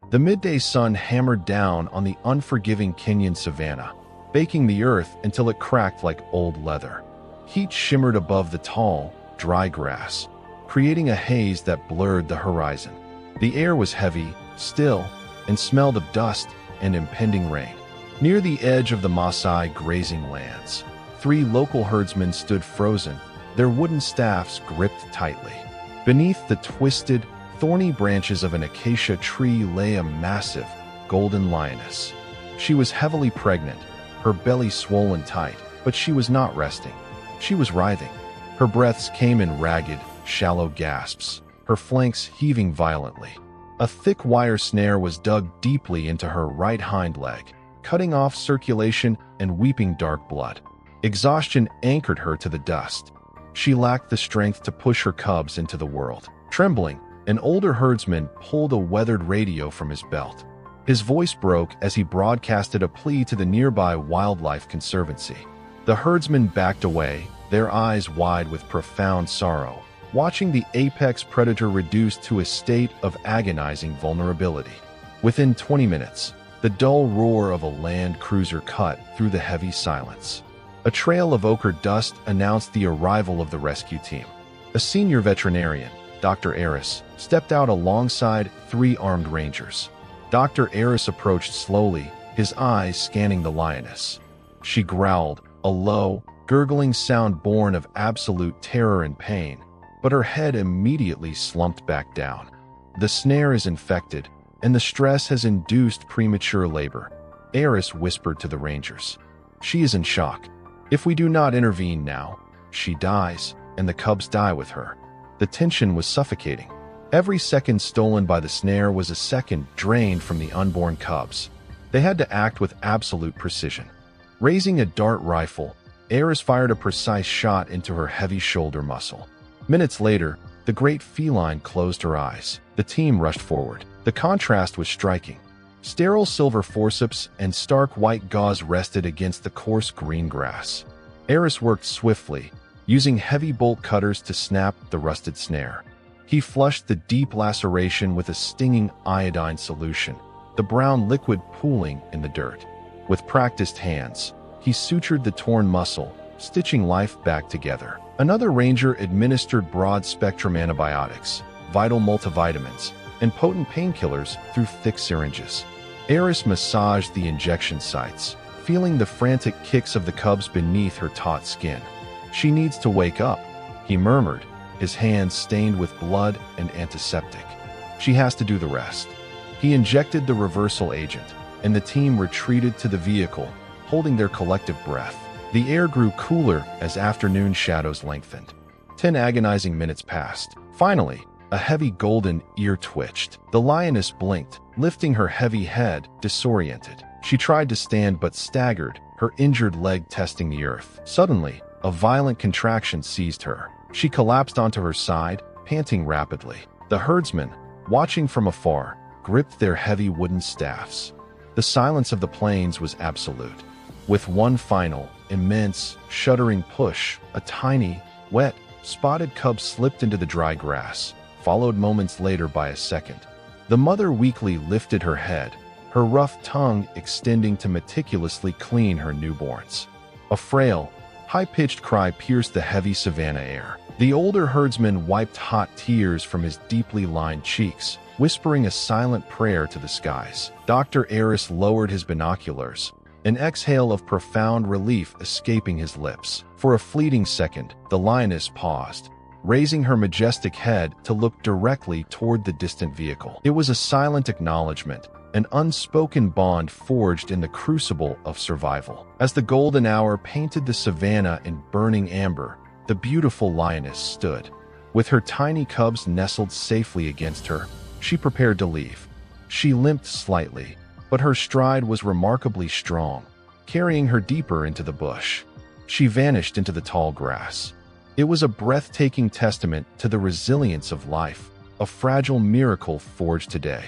The midday sun hammered down on the unforgiving Kenyan savanna, baking the earth until it cracked like old leather. Heat shimmered above the tall, dry grass, creating a haze that blurred the horizon. The air was heavy, still, and smelled of dust and impending rain. Near the edge of the Maasai grazing lands, 3 local herdsmen stood frozen, their wooden staffs gripped tightly. Beneath the twisted, thorny branches of an acacia tree lay a massive, golden lioness. She was heavily pregnant, her belly swollen tight, but she was not resting. She was writhing. Her breaths came in ragged, shallow gasps, her flanks heaving violently. A thick wire snare was dug deeply into her right hind leg, cutting off circulation and weeping dark blood. Exhaustion anchored her to the dust. She lacked the strength to push her cubs into the world. Trembling, an older herdsman pulled a weathered radio from his belt. His voice broke as he broadcasted a plea to the nearby wildlife conservancy. The herdsmen backed away, their eyes wide with profound sorrow, watching the apex predator reduced to a state of agonizing vulnerability. Within 20 minutes, the dull roar of a land cruiser cut through the heavy silence. A trail of ochre dust announced the arrival of the rescue team. A senior veterinarian, Dr. Aris, stepped out alongside 3 armed rangers. Dr. Aris approached slowly, his eyes scanning the lioness. She growled, a low, gurgling sound born of absolute terror and pain, but her head immediately slumped back down. The snare is infected, and the stress has induced premature labor, Aris whispered to the rangers. She is in shock. If we do not intervene now, she dies, and the cubs die with her. The tension was suffocating. Every second stolen by the snare was a second drained from the unborn cubs. They had to act with absolute precision. Raising a dart rifle, Aris fired a precise shot into her heavy shoulder muscle. Minutes later, the great feline closed her eyes. The team rushed forward. The contrast was striking. Sterile silver forceps and stark white gauze rested against the coarse green grass. Aris worked swiftly, using heavy bolt cutters to snap the rusted snare. He flushed the deep laceration with a stinging iodine solution, the brown liquid pooling in the dirt. With practiced hands, he sutured the torn muscle, stitching life back together. Another ranger administered broad-spectrum antibiotics, vital multivitamins, and potent painkillers through thick syringes. Aris massaged the injection sites, feeling the frantic kicks of the cubs beneath her taut skin. She needs to wake up, he murmured, his hands stained with blood and antiseptic. She has to do the rest. He injected the reversal agent, and the team retreated to the vehicle, holding their collective breath. The air grew cooler as afternoon shadows lengthened. 10 agonizing minutes passed. Finally, a heavy golden ear twitched. The lioness blinked, lifting her heavy head, disoriented. She tried to stand but staggered, her injured leg testing the earth. Suddenly, a violent contraction seized her. She collapsed onto her side, panting rapidly. The herdsmen, watching from afar, gripped their heavy wooden staffs. The silence of the plains was absolute. With one final, immense, shuddering push, a tiny, wet, spotted cub slipped into the dry grass, followed moments later by a second. The mother weakly lifted her head, her rough tongue extending to meticulously clean her newborns. A frail, high-pitched cry pierced the heavy savanna air. The older herdsman wiped hot tears from his deeply lined cheeks, whispering a silent prayer to the skies. Dr. Aris lowered his binoculars, an exhale of profound relief escaping his lips. For a fleeting second, the lioness paused, raising her majestic head to look directly toward the distant vehicle. It was a silent acknowledgement, an unspoken bond forged in the crucible of survival. As the golden hour painted the savanna in burning amber, the beautiful lioness stood. With her tiny cubs nestled safely against her, she prepared to leave. She limped slightly, but her stride was remarkably strong, carrying her deeper into the bush. She vanished into the tall grass. It was a breathtaking testament to the resilience of life, a fragile miracle forged today.